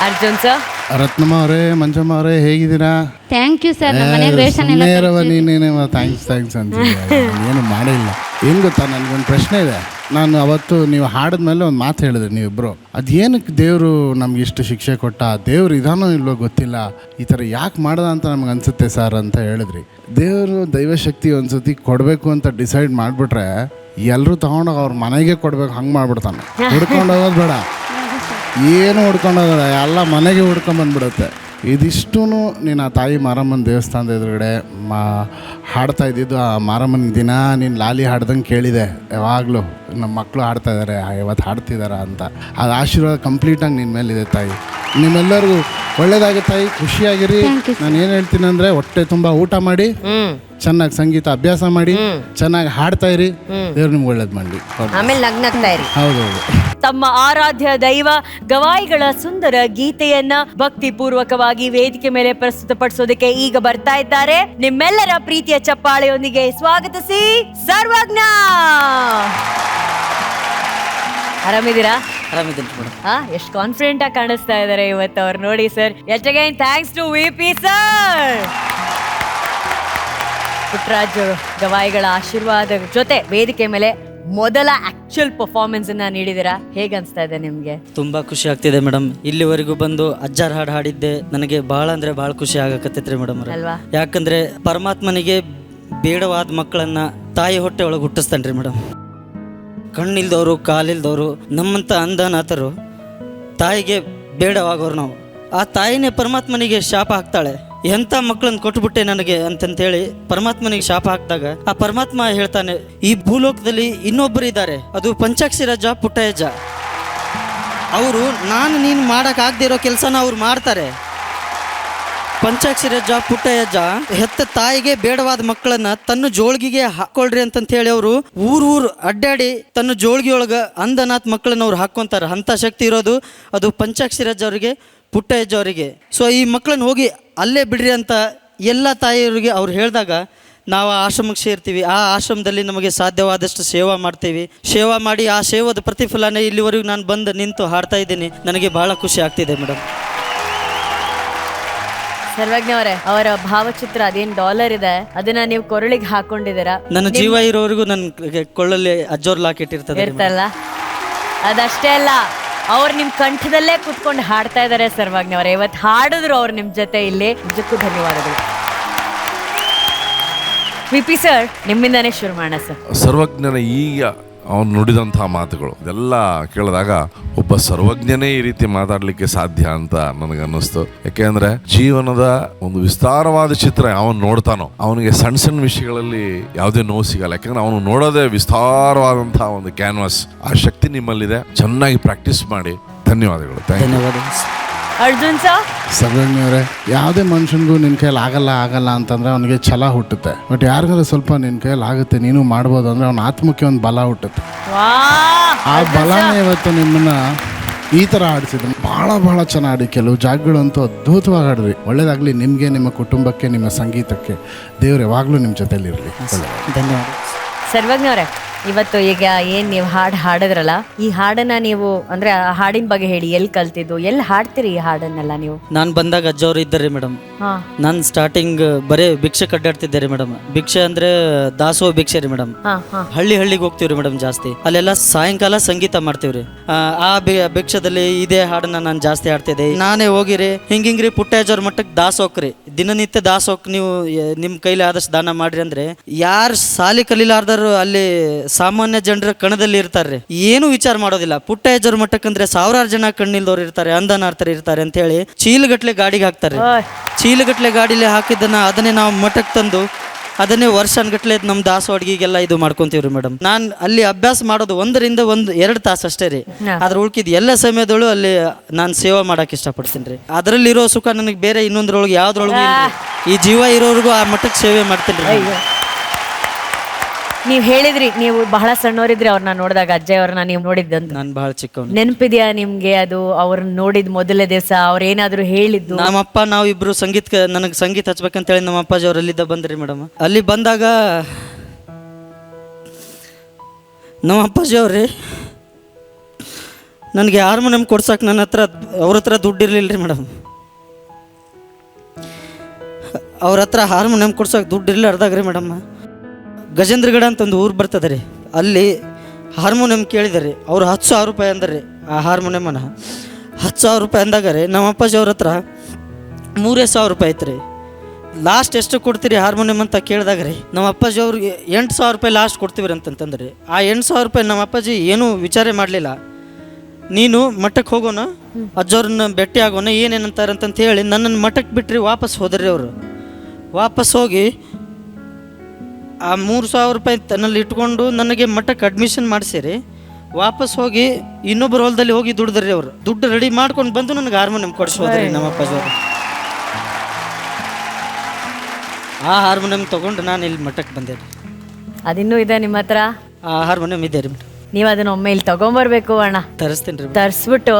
Arjun sir. Ratnamma ಅವರೇ, ಮಂಜಮ್ಮ ಅವರೇ, ಹೇಗಿದ್ದೀರಾ? Thank you sir. ನಮ್ಮ ಮನೆಗೆ ರೇಷನ್ ಎಲ್ಲ ನೀನೇನೇವ ಥ್ಯಾಂಕ್ಸ್ ಅಂತಿದ್ದೆ. ಏನು ಮಾಡಿಲ್ಲ. ಏನು ಗೊತ್ತಾ, ನನಗೊಂದು ಪ್ರಶ್ನೆ ಇದೆ. ನಾನು ಅವತ್ತು ನೀವು ಹಾಡಿದ್ಮೇಲೆ ಒಂದು ಮಾತು ಹೇಳಿದ್ರಿ ನೀವಿಬ್ಬರು. ಅದೇನಕ್ಕೆ ದೇವರು ನಮ್ಗೆ ಇಷ್ಟು ಶಿಕ್ಷೆ ಕೊಟ್ಟ, ದೇವ್ರು ಇದಾನೋ ಇಲ್ವೋ ಗೊತ್ತಿಲ್ಲ, ಈ ಥರ ಯಾಕೆ ಮಾಡ್ದ ಅಂತ ನಮ್ಗೆ ಅನಿಸುತ್ತೆ ಸರ್ ಅಂತ ಹೇಳಿದ್ರಿ. ದೇವರು ದೈವಶಕ್ತಿ ಒಂದ್ಸತಿ ಕೊಡಬೇಕು ಅಂತ ಡಿಸೈಡ್ ಮಾಡಿಬಿಟ್ರೆ ಎಲ್ಲರೂ ತೊಗೊಂಡೋಗಿ ಅವ್ರ ಮನೆಗೆ ಕೊಡ್ಬೇಕು, ಹಂಗೆ ಮಾಡ್ಬಿಡ್ತಾನೆ. ಹುಡ್ಕೊಂಡೋಗೋದು ಬೇಡ, ಏನು ಹುಡ್ಕೊಂಡೋಗೋದ, ಎಲ್ಲ ಮನೆಗೆ ಹುಡ್ಕೊಂಬಂದ್ಬಿಡುತ್ತೆ. ಇದಿಷ್ಟೂ ನೀನು ಆ ತಾಯಿ ಮಾರಮ್ಮನ ದೇವಸ್ಥಾನದ ಎದುರುಗಡೆ ಹಾಡ್ತಾ ಇದ್ದಿದ್ದು. ಆ ಮಾರಮ್ಮನಿಗೆ ದಿನ ನೀನು ಲಾಲಿ ಹಾಡ್ದಂಗೆ ಕೇಳಿದೆ. ಯಾವಾಗಲೂ ನಮ್ಮ ಮಕ್ಕಳು ಹಾಡ್ತಾ ಇದ್ದಾರೆ, ಇವತ್ತು ಹಾಡ್ತಿದಾರ ಅಂತ. ಅದು ಆಶೀರ್ವಾದ ಕಂಪ್ಲೀಟಾಗಿ ನಿನ್ನ ಮೇಲಿದೆ ತಾಯಿ. ನಿಮ್ಮೆಲ್ಲರಿಗೂ ಒಳ್ಳೇದಾಗುತ್ತೆ ತಾಯಿ, ಖುಷಿಯಾಗಿರಿ. ನಾನು ಏನು ಹೇಳ್ತೀನಿ ಅಂದರೆ, ಹೊಟ್ಟೆ ತುಂಬ ಊಟ ಮಾಡಿ, ಚೆನ್ನಾಗಿ ಸಂಗೀತ ಅಭ್ಯಾಸ ಮಾಡಿ, ಚೆನ್ನಾಗಿ ಹಾಡ್ತಾ ಇರಿ. ದೇವ್ರು ನಿಮ್ಗೆ ಒಳ್ಳೇದು ಮಾಡಲಿ. ಆಮೇಲೆ ನಗ್ನಗ್ತಾ ಇರಿ. ಹೌದೌದು. ತಮ್ಮ ಆರಾಧ್ಯ ದೈವ ಗವಾಯಿಗಳ ಸುಂದರ ಗೀತೆಯನ್ನ ಭಕ್ತಿ ಪೂರ್ವಕವಾಗಿ ವೇದಿಕೆ ಮೇಲೆ ಪ್ರಸ್ತುತಪಡಿಸೋದಕ್ಕೆ ಈಗ ಬರ್ತಾ ಇದ್ದಾರೆ. ನಿಮ್ಮೆಲ್ಲರ ಪ್ರೀತಿಯ ಚಪ್ಪಾಳೆಯೊಂದಿಗೆ ಸ್ವಾಗತಿಸಿ ಸರ್ವಜ್ಞ. ಆರಾಮಿದ್ದೀರಾ? ಎಷ್ಟು ಕಾನ್ಫಿಡೆಂಟ್ ಆಗಿ ಕಾಣಿಸ್ತಾ ಇದಾರೆ ಇವತ್ತು ಅವ್ರು. ನೋಡಿ sir, yet again thanks to VP sir. Puttaraj ಗವಾಯಿಗಳ ಆಶೀರ್ವಾದ ಜೊತೆ ವೇದಿಕೆ ಮೇಲೆ ಮೊದಲ ಆಕ್ಚುಯಲ್ ಪರ್ಫಾರ್ಮೆನ್ಸ್ ಅನ್ನ ನೀಡಿದಿರಾ. ಹೇಗೆ ಅನ್ಸ್ತಾ ಇದೆ ನಿಮ್ಗೆ? ತುಂಬಾ ಖುಷಿ ಆಗ್ತಿದೆ ಮೇಡಮ್. ಇಲ್ಲಿವರೆಗೂ ಬಂದು ಅಜ್ಜಾರ್ ಹಾಡು ಹಾಡಿದ್ದೆ ನನಗೆ ಬಹಳ ಅಂದ್ರೆ ಬಹಳ ಖುಷಿ ಆಗಕತ್ತೈತ್ರಿ ಮೇಡಮ್. ಅಲ್ವಾ? ಯಾಕಂದ್ರೆ ಪರಮಾತ್ಮನಿಗೆ ಬೇಡವಾದ ಮಕ್ಕಳನ್ನ ತಾಯಿ ಹೊಟ್ಟೆ ಒಳಗೆ ಹುಟ್ಟಿಸ್ತಾನ್ರಿ ಮೇಡಮ್. ಕಣ್ಣಿಲ್ದವರು, ಕಾಲಿಲ್ದವರು, ನಮ್ಮಂತ ಅಂಧನಾಥರು ತಾಯಿಗೆ ಬೇಡವಾಗೋರು ನಾವು. ಆ ತಾಯಿನೇ ಪರಮಾತ್ಮನಿಗೆ ಶಾಪ ಹಾಕ್ತಾಳೆ. ಎಂಥ ಮಕ್ಕಳನ್ನ ಕೊಟ್ಬಿಟ್ಟೆ ನನಗೆ ಅಂತಂತೇಳಿ ಪರಮಾತ್ಮನಿಗೆ ಶಾಪ ಹಾಕಿದಾಗ ಆ ಪರಮಾತ್ಮ ಹೇಳ್ತಾನೆ, ಈ ಭೂಲೋಕದಲ್ಲಿ ಇನ್ನೊಬ್ಬರು ಇದ್ದಾರೆ, ಅದು ಪಂಚಾಕ್ಷರಜ್ಜ ಪುಟ್ಟಯ್ಯಜ್ಜ. ಅವರು ನೀನು ಮಾಡೋಕ್ಕಾಗದೇ ಇರೋ ಕೆಲಸನ ಅವ್ರು ಮಾಡ್ತಾರೆ. ಪಂಚಾಕ್ಷರಜ್ಜ ಪುಟ್ಟಯ್ಯಜ್ಜ ಹೆತ್ತ ತಾಯಿಗೆ ಬೇಡವಾದ ಮಕ್ಕಳನ್ನ ತನ್ನ ಜೋಳ್ಗಿಗೆ ಹಾಕೊಳ್ರಿ ಅಂತಂತ ಹೇಳಿ ಅವರು ಊರು ಅಡ್ಡಾಡಿ ತನ್ನ ಜೋಳ್ಗಿಯೊಳಗ ಅಂಧನಾಥ್ ಮಕ್ಕಳನ್ನ ಅವ್ರು ಹಾಕ್ಕೊಂತಾರೆ. ಅಂಥ ಶಕ್ತಿ ಇರೋದು ಅದು ಪಂಚಾಕ್ಷರಜ್ಜ ಅವರಿಗೆ, ಪುಟ್ಟಯ್ಯಜ್ಜ ಅವರಿಗೆ. ಸೊ ಈ ಮಕ್ಕಳನ್ನ ಹೋಗಿ ಅಲ್ಲೇ ಬಿಡ್ರಿ ಅಂತ ಎಲ್ಲ ತಾಯಿಯರಿಗೆ ಅವ್ರು ಹೇಳಿದಾಗ ನಾವು ಆ ಆಶ್ರಮಕ್ಕೆ ಸೇರ್ತೀವಿ. ಆ ಆಶ್ರಮದಲ್ಲಿ ನಮಗೆ ಸಾಧ್ಯವಾದಷ್ಟು ಸೇವಾ ಮಾಡ್ತೀವಿ. ಸೇವಾ ಮಾಡಿ ಆ ಸೇವಾದ ಪ್ರತಿಫಲನೇ ಇಲ್ಲಿವರೆಗೂ ನಾನು ಬಂದು ನಿಂತು ಹಾಡ್ತಾ ಇದ್ದೀನಿ. ನನಗೆ ಬಹಳ ಖುಷಿ ಆಗ್ತಿದೆ ಮೇಡಮ್. ಸರ್ವಜ್ಞ ಅವರೇ, ಅವರ ಭಾವಚಿತ್ರ ಅದೇನ್ ಡಾಲರ್ ಇದೆ ಅದನ್ನ ನೀವು ಕೊರಳಿಗೆ ಹಾಕೊಂಡಿದ್ದೀರಾ. ನನ್ನ ಜೀವ ಇರೋವರೆಗೂ ನನ್ನ ಕೊಳ್ಳಲ್ಲಿ ಅಜ್ಜೋರ್ ಲಾಕ್ ಇರ್ತಲ್ಲ. ಅದಷ್ಟೇ ಅಲ್ಲ, ಅವ್ರು ನಿಮ್ ಕಂಠದಲ್ಲೇ ಕುತ್ಕೊಂಡು ಹಾಡ್ತಾ ಇದಾರೆ ಸರ್ವಜ್ಞ ಅವರೇ. ಇವತ್ತು ಹಾಡಿದ್ರು ಅವ್ರು ನಿಮ್ ಜೊತೆ ಇಲ್ಲಿ. ನಿಜಕ್ಕೂ ಧನ್ಯವಾದಗಳು. VP ಸರ್, ನಿಮ್ಮಿಂದಾನೇ ಶುರು ಮಾಡೋಣ ಸರ್. ಸರ್ವಜ್ಞನ ಈಗ ಅವನು ನುಡಿದಂತಹ ಮಾತುಗಳು ಇದೆಲ್ಲ ಕೇಳಿದಾಗ ಒಬ್ಬ ಸರ್ವಜ್ಞನೇ ಈ ರೀತಿ ಮಾತಾಡಲಿಕ್ಕೆ ಸಾಧ್ಯ ಅಂತ ನನಗನ್ನಿಸ್ತು. ಯಾಕೆಂದ್ರೆ ಜೀವನದ ಒಂದು ವಿಸ್ತಾರವಾದ ಚಿತ್ರ ಅವನು ನೋಡ್ತಾನೋ ಅವನಿಗೆ ಸಣ್ಣ ಸಣ್ಣ ವಿಷಯಗಳಲ್ಲಿ ಯಾವುದೇ ನೋವು ಸಿಗಲ್ಲ. ಯಾಕಂದ್ರೆ ಅವನು ನೋಡೋದೇ ವಿಸ್ತಾರವಾದಂತಹ ಒಂದು ಕ್ಯಾನ್ವಾಸ್. ಆ ಶಕ್ತಿ ನಿಮ್ಮಲ್ಲಿದೆ, ಚೆನ್ನಾಗಿ ಪ್ರಾಕ್ಟೀಸ್ ಮಾಡಿ. ಧನ್ಯವಾದಗಳು. ಅರ್ಜುನ್ ಸರ್, ಸರ್ವಜ್ಞವ್ರೆ, ಯಾವುದೇ ಮನುಷ್ಯನಿಗೂ ನಿನ್ನ ಕೈಯಲ್ಲಿ ಆಗಲ್ಲ ಅಂತಂದ್ರೆ ಅವನಿಗೆ ಛಲ ಹುಟ್ಟುತ್ತೆ. ಬಟ್ ಯಾರಿಗಾದ್ರೂ ಸ್ವಲ್ಪ ನಿನ್ನ ಕೈಯಲ್ಲಿ ಆಗುತ್ತೆ, ನೀನು ಮಾಡ್ಬೋದು ಅಂದ್ರೆ ಅವನ ಆತ್ಮಕ್ಕೆ ಒಂದು ಬಲ ಹುಟ್ಟುತ್ತೆ. ಆ ಬಲನೇ ಇವತ್ತು ನಿಮ್ಮನ್ನ ಈ ಥರ ಆಡಿಸಿದ್ರು. ಬಹಳ ಚೆನ್ನಾಗಿ ಕೆಲವು ಜಾಗಗಳಂತೂ ಅದ್ಭುತವಾಗಿ ಆಡಿದ್ರಿ. ಒಳ್ಳೇದಾಗಲಿ ನಿಮಗೆ, ನಿಮ್ಮ ಕುಟುಂಬಕ್ಕೆ, ನಿಮ್ಮ ಸಂಗೀತಕ್ಕೆ. ದೇವ್ರು ಯಾವಾಗಲೂ ನಿಮ್ಮ ಜೊತೆಲಿರಲಿ. ಧನ್ಯವಾದ. ಸರ್ವಜ್ಞ ಅವರೇ, ಇವತ್ತು ಈಗ ಏನ್ ನೀವು ಹಾಡಿದ್ರಲ್ಲ, ಈ ಹಾಡನ್ನ ನೀವು ಅಂದ್ರೆ ಆ ಹಾಡಿನ ಬಗ್ಗೆ ಹೇಳಿ. ಎಲ್ಲಿ ಕಲ್ತಿದ್ದು, ಎಲ್ಲಿ ಹಾಡ್ತೀರಿ ಈ ಹಾಡನ್ನೆಲ್ಲ ನೀವು? ನಾನು ಬಂದಾಗ ಅಜ್ಜವ್ರು ಇದ್ದಾರೆ ಮೇಡಮ್. ನಾನು ಸ್ಟಾರ್ಟಿಂಗ್ ಬರೇ ಭಿಕ್ಷೆ ಕಡ್ಡಾಡ್ತಿದ್ದಾರೆ ಮೇಡಮ್. ಭಿಕ್ಷೆ ಅಂದ್ರೆ ದಾಸೋಹ ಭಿಕ್ಷೆ ರೀ ಮೇಡಮ್. ಹಳ್ಳಿಗೆ ಹೋಗ್ತೀವ್ರಿ ಮೇಡಮ್ ಜಾಸ್ತಿ. ಅಲ್ಲೆಲ್ಲ ಸಾಯಂಕಾಲ ಸಂಗೀತ ಮಾಡ್ತೀವ್ರಿ. ಆ ಭಿಕ್ಷದಲ್ಲಿ ಇದೇ ಹಾಡನ್ನ ನಾನು ಜಾಸ್ತಿ ಹಾಡ್ತಿದ್ದೆ. ನಾನೇ ಹೋಗಿರಿ ಹಿಂಗಿಂಗ್ರಿ ಪುಟ್ಟಯ್ಯಜ್ಜವ್ರ ಮಟ್ಟಕ್ಕೆ ದಾಸೋಕ್ರಿ, ದಿನನಿತ್ಯ ದಾಸೋಕ್ ನೀವು ನಿಮ್ ಕೈಲಿ ಆದಷ್ಟು ದಾನ ಮಾಡ್ರಿ ಅಂದ್ರೆ ಯಾರು ಸಾಲಿ ಕಲೀಲಾರ್ದರು ಅಲ್ಲಿ ಸಾಮಾನ್ಯ ಜನರ ಕಣದಲ್ಲಿ ಇರ್ತಾರೆ, ಏನು ವಿಚಾರ ಮಾಡೋದಿಲ್ಲ. ಪುಟ್ಟಯ್ಯಜ್ಜವ್ರ ಮಟ್ಟಕ್ಕಂದ್ರೆ ಸಾವಿರಾರು ಜನ ಕಣ್ಣಿಲ್ದವ್ರು ಇರ್ತಾರೆ, ಅಂಧನಾರ್ಥರು ಇರ್ತಾರೆ ಅಂತ ಹೇಳಿ ಚೀಲಗಟ್ಲೆ ಗಾಡಿಗೆ ಹಾಕ್ತಾರೆ. ಚೀಲಗಟ್ಲೆ ಗಾಡಿಲಿ ಹಾಕಿದ್ದನ್ನ ಅದನ್ನೇ ನಾವು ಮಠಕ್ಕೆ ತಂದು ಅದನ್ನೇ ವರ್ಷಗಟ್ಲೆ ನಮ್ಮ ದಾಸೋ ಅಡ್ಗಿಗೆಲ್ಲ ಇದು ಮಾಡ್ಕೊಂತೀವ್ರಿ ಮೇಡಮ್. ನಾನು ಅಲ್ಲಿ ಅಭ್ಯಾಸ ಮಾಡೋದು 1-2 ತಾಸು ಅಷ್ಟೇ ರೀ. ಅದ್ರ ಉಳ್ಕಿದ್ ಎಲ್ಲ ಸಮಯದೊಳು ಅಲ್ಲಿ ನಾನು ಸೇವಾ ಮಾಡಕ್ ಇಷ್ಟಪಡ್ತೀನಿ ರೀ. ಅದರಲ್ಲಿರೋ ಸುಖ ನನಗೆ ಬೇರೆ ಇನ್ನೊಂದ್ರೊಳಗೆ ಯಾವ್ದ್ರೊಳಗೆ ಈ ಜೀವ ಇರೋರ್ಗು ಆ ಮಟ್ಟಕ್ಕೆ ಸೇವೆ ಮಾಡ್ತೀನಿ ರೀ. ನೀವ್ ಹೇಳಿದ್ರಿ ನೀವು ಬಹಳ ಸಣ್ಣವರಿದ್ರಿ ಅವ್ರನ್ನ ನೋಡಿದಾಗ, ಅಜ್ಜಯ್ ಅವ್ರನ್ನ ನೀವು ನೋಡಿದ್ದಂತ. ನಾನು ಬಹಳ ಚಿಕ್ಕವನು. ನೆನಪಿದ್ಯಾ ನಿಮ್ಗೆ ಅದು? ಅವ್ರನ್ನ ನೋಡಿದ್ ಮೊದಲನೇ ದಿವಸ ಅವ್ರೇನಾದ್ರು ಹೇಳಿದ್ದು? ನಮ್ಮಪ್ಪ ನಾವು ಇಬ್ರು ನನಗೆ ಸಂಗೀತ ಹಚ್ಬೇಕಂತ ಹೇಳಿ ನಮ್ಮ ಅಪ್ಪಾಜಿ ಅವ್ರು ಅಲ್ಲಿದ್ದ ಬಂದ್ರಿ ಮೇಡಮ್. ಅಲ್ಲಿ ಬಂದಾಗ ನಮ್ಮ ಅಪ್ಪಾಜಿ ಅವ್ರಿ ನನಗೆ ಹಾರ್ಮೋನಿಯಂ ಕೊಡ್ಸಕ್ಕೆ ನನ್ನ ಹತ್ರ ಅವ್ರ ಹತ್ರ ದುಡ್ಡು ಇರಲಿಲ್ಲ ರೀ ಮೇಡಮ್. ಅವ್ರ ಹತ್ರ ಹಾರ್ಮೋನಿಯಂ ಕೊಡ್ಸೋಕೆ ದುಡ್ಡು ಇರಲಾರ್ದಾಗ ರೀ ಮೇಡಮ್, ಗಜೇಂದ್ರಗಡ ಅಂತ ಒಂದು ಊರು ಬರ್ತದೆ ರೀ, ಅಲ್ಲಿ ಹಾರ್ಮೋನಿಯಂ ಕೇಳಿದಾರೆ. ಅವ್ರು 10,000 ರೂಪಾಯಿ ಅಂದ್ರೆ ಆ ಹಾರ್ಮೋನಿಯಮನ 10,000 ರೂಪಾಯಿ ಅಂದಾಗ ರೀ ನಮ್ಮ ಅಪ್ಪಾಜಿ ಅವ್ರ ಹತ್ರ 3,000 ರೂಪಾಯಿ ಐತೆ ರೀ. ಲಾಸ್ಟ್ ಎಷ್ಟು ಕೊಡ್ತೀರಿ ಹಾರ್ಮೋನಿಯಂ ಅಂತ ಕೇಳಿದಾಗ ರೀ ನಮ್ಮ ಅಪ್ಪಾಜಿ ಅವ್ರಿಗೆ 8,000 ರೂಪಾಯಿ ಲಾಸ್ಟ್ ಕೊಡ್ತೀವಿ ಅಂತಂತಂದ್ರಿ. ಆ 8,000 ರೂಪಾಯಿ ನಮ್ಮ ಅಪ್ಪಾಜಿ ಏನೂ ವಿಚಾರ ಮಾಡಲಿಲ್ಲ. ನೀನು ಮಠಕ್ಕೆ ಹೋಗೋಣ, ಅಜ್ಜವ್ರನ್ನ ಭೇಟಿ ಆಗೋಣ, ಏನೇನಂತಾರಂತ ಹೇಳಿ ನನ್ನನ್ನು ಮಠಕ್ಕೆ ಬಿಟ್ರಿ ವಾಪಸ್ ಹೋದ್ರಿ. ಅವರು ವಾಪಸ್ ಹೋಗಿ ಆ 3,000 ರೂಪಾಯಿ ತನ್ನಲ್ಲಿ ಇಟ್ಕೊಂಡು ನನಗೆ ಮಠಕ್ಕೆ ಅಡ್ಮಿಷನ್ ಮಾಡಿಸಿರಿ. ವಾಪಸ್ ಹೋಗಿ ಇನ್ನೊಬ್ಬರು ಹೊಲದಲ್ಲಿ ಹೋಗಿ ದುಡ್ದ್ರಿ. ಅವರು ದುಡ್ಡು ರೆಡಿ ಮಾಡ್ಕೊಂಡು ಬಂದು ನನಗೆ ಹಾರ್ಮೋನಿಯಂ ಕೊಡಿಸೋದ್ರಿ ನಮ್ಮ ಅಪ್ಪಾಜಿ ಅವರು. ಆ ಹಾರ್ಮೋನಿಯಂ ತೊಗೊಂಡು ನಾನು ಇಲ್ಲಿ ಮಠಕ್ಕೆ ಬಂದೆ ರೀ. ಅದಿನ್ನೂ ಇದೆ ನಿಮ್ಮ ಹತ್ರ? ಆ ಹಾರ್ಮೋನಿಯಂ ಇದೆ ರೀ. ನೀವು ಅದನ್ನ ಒಮ್ಮೆ ಇಲ್ಲಿ ತಗೊಂಬರ್ಬೇಕು ಅಣ್ಣ. ತರಿಸ್ತೀನಿ ರೀ. ತರಿಸ್ಬಿಟ್ಟು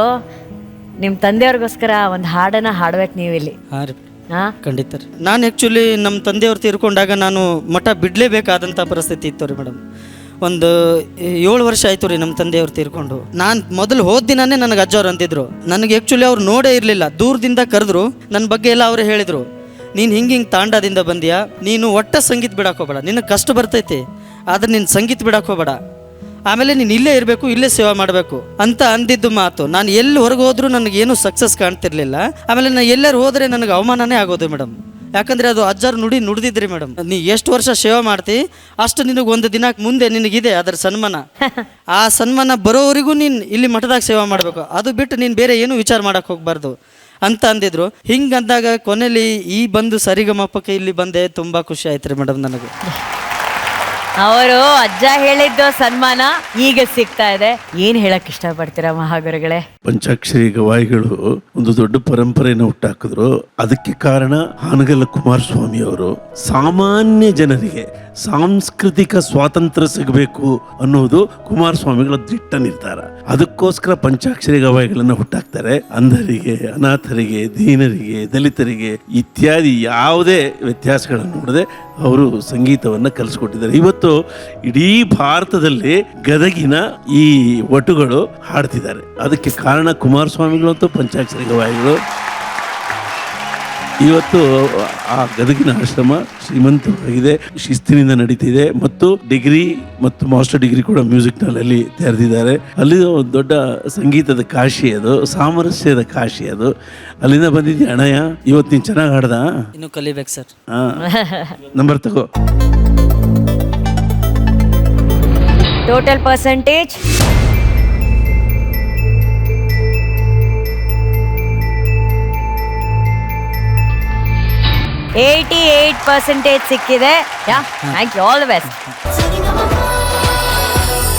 ನಿಮ್ಮ ತಂದೆಯವ್ರಿಗೋಸ್ಕರ ಒಂದು ಹಾಡನ್ನ ಹಾಡ್ಬೇಕು ನೀವು ಇಲ್ಲಿ. ಹಾಂ ರೀ, ಹಾ, ಖಂಡಿತ ರೀ. ನಾನು ಆ್ಯಕ್ಚುಲಿ ನಮ್ಮ ತಂದೆಯವ್ರು ತೀರ್ಕೊಂಡಾಗ ನಾನು ಮಠ ಬಿಡಲೇಬೇಕಾದಂಥ ಪರಿಸ್ಥಿತಿ ಇತ್ತು ರೀ ಮೇಡಮ್. ಒಂದು 7 ವರ್ಷ ಆಯಿತು ರೀ ನಮ್ಮ ತಂದೆಯವ್ರು ತೀರ್ಕೊಂಡು. ನಾನು ಮೊದಲು ಹೋದ ದಿನನೇ ನನಗೆ ಅಜ್ಜವ್ರು ಅಂತಿದ್ರು. ನನಗೆ ಆ್ಯಕ್ಚುಲಿ ಅವ್ರು ನೋಡೇ ಇರಲಿಲ್ಲ, ದೂರದಿಂದ ಕರೆದ್ರು. ನನ್ನ ಬಗ್ಗೆ ಎಲ್ಲ ಅವರೇ ಹೇಳಿದರು, ನೀನು ಹಿಂಗೆ ತಾಂಡದಿಂದ ಬಂದ್ಯಾ, ನೀನು ಒಟ್ಟ ಸಂಗೀತ ಬಿಡಕ್ಕೆ ಹೋಗಬೇಡ, ನಿನಗೆ ಕಷ್ಟ ಬರ್ತೈತಿ, ಆದರೆ ನೀನು ಸಂಗೀತ ಬಿಡಕ್ಕೆ ಹೋಗಬೇಡ, ಆಮೇಲೆ ನೀನು ಇಲ್ಲೇ ಇರಬೇಕು, ಇಲ್ಲೇ ಸೇವೆ ಮಾಡಬೇಕು ಅಂತ ಅಂದಿದ್ದು ಮಾತು. ನಾನು ಎಲ್ಲಿ ಹೊರಗೆ ಹೋದ್ರೂ ನನಗೇನು ಸಕ್ಸಸ್ ಕಾಣ್ತಿರ್ಲಿಲ್ಲ. ಆಮೇಲೆ ನಾನು ಎಲ್ಲರೂ ಹೋದರೆ ನನಗೆ ಅವಮಾನನೇ ಆಗೋದು ಮೇಡಮ್. ಯಾಕಂದರೆ ಅದು ಅಜ್ಜಾರು ನುಡಿದ್ರಿ ಮೇಡಮ್. ನೀ ಎಷ್ಟು ವರ್ಷ ಸೇವೆ ಮಾಡ್ತಿ ಅಷ್ಟು ನಿನಗೆ ಒಂದು ದಿನಕ್ಕೆ ಮುಂದೆ ನಿನಗಿದೆ ಅದರ ಸನ್ಮಾನ. ಆ ಸನ್ಮಾನ ಬರೋವರೆಗೂ ನೀನು ಇಲ್ಲಿ ಮಠದಾಗ ಸೇವೆ ಮಾಡಬೇಕು, ಅದು ಬಿಟ್ಟು ನೀನು ಬೇರೆ ಏನೂ ವಿಚಾರ ಮಾಡೋಕ್ಕೆ ಹೋಗಬಾರ್ದು ಅಂತ ಅಂದಿದ್ರು. ಹಿಂಗೆ ಅಂದಾಗ ಕೊನೆಯಲ್ಲಿ ಈ ಬಂದು ಸರಿಗಮಪಕ್ಕೆ ಇಲ್ಲಿ ಬಂದೆ. ತುಂಬ ಖುಷಿ ಆಯ್ತು ರೀ ಮೇಡಮ್ ನನಗೆ. ಅವರು ಅಜ್ಜ ಹೇಳಿದ್ದು ಸನ್ಮಾನ ಈಗ ಸಿಗ್ತಾ ಇದೆ. ಏನ್ ಹೇಳಕ್ ಇಷ್ಟಪಡ್ತೀರಾ ಮಹಾಗುರುಗಳೇ? ಪಂಚಾಕ್ಷರಿ ಗವಾಯಿಗಳು ಒಂದು ದೊಡ್ಡ ಪರಂಪರೆಯನ್ನು ಹುಟ್ಟಾಕಿದ್ರು. ಅದಕ್ಕೆ ಕಾರಣ ಹಾನಗಲ್ಲ ಕುಮಾರಸ್ವಾಮಿ ಅವರು. ಸಾಮಾನ್ಯ ಜನರಿಗೆ ಸಾಂಸ್ಕೃತಿಕ ಸ್ವಾತಂತ್ರ್ಯ ಸಿಗಬೇಕು ಅನ್ನೋದು ಕುಮಾರಸ್ವಾಮಿಗಳ ದಿಟ್ಟ ನಿರ್ಧಾರ. ಅದಕ್ಕೋಸ್ಕರ ಪಂಚಾಕ್ಷರಿ ಗವಾಯಿಗಳನ್ನ ಹುಟ್ಟಾಕ್ತಾರೆ. ಅಂಧರಿಗೆ, ಅನಾಥರಿಗೆ, ದೀನರಿಗೆ, ದಲಿತರಿಗೆ ಇತ್ಯಾದಿ ಯಾವುದೇ ವ್ಯತ್ಯಾಸಗಳನ್ನು ನೋಡದೆ ಅವರು ಸಂಗೀತವನ್ನು ಕಲಿಸ್ಕೊಟ್ಟಿದ್ದಾರೆ. ಇವತ್ತು ಇಡೀ ಭಾರತದಲ್ಲಿ ಗದಗಿನ ಈ ಒಟುಗಳು ಹಾಡ್ತಿದ್ದಾರೆ. ಅದಕ್ಕೆ ಕಾರಣ ಕುಮಾರಸ್ವಾಮಿಗಳು ಮತ್ತು ಪಂಚಾಕ್ಷರಿ ಗವಾಯಿಗಳು. ಇವತ್ತು ಆ ಗದಗಿನ ಆಶ್ರಮ ಶ್ರೀಮಂತವಾಗಿದೆ, ಶಿಸ್ತಿನಿಂದ ನಡೀತಿದೆ ಮತ್ತು ಡಿಗ್ರಿ ಮತ್ತು ಮಾಸ್ಟರ್ ಡಿಗ್ರಿ ಕೂಡ ಮ್ಯೂಸಿಕ್ನಲ್ಲಿ ತೆರೆದಿದ್ದಾರೆ. ಅಲ್ಲಿ ದೊಡ್ಡ ಸಂಗೀತದ ಕಾಶಿ ಅದು, ಸಾಮರಸ್ಯದ ಕಾಶಿ ಅದು. ಅಲ್ಲಿಂದ ಬಂದಿದ್ದೆ ಅಣ್ಣಯ್ಯ. ಇವತ್ತು ನೀನು ಚೆನ್ನಾಗಿ ಹಾಡ್ದ, ಇನ್ನು ಕಲಿಬೇಕು ಸರ್. ನಂಬರ್ ತಗೋ. ಟೋಟಲ್ ಪರ್ಸೆಂಟೇಜ್ 88% ಸಿಕ್ಕಿದೆ. Yeah, thank you, all the best.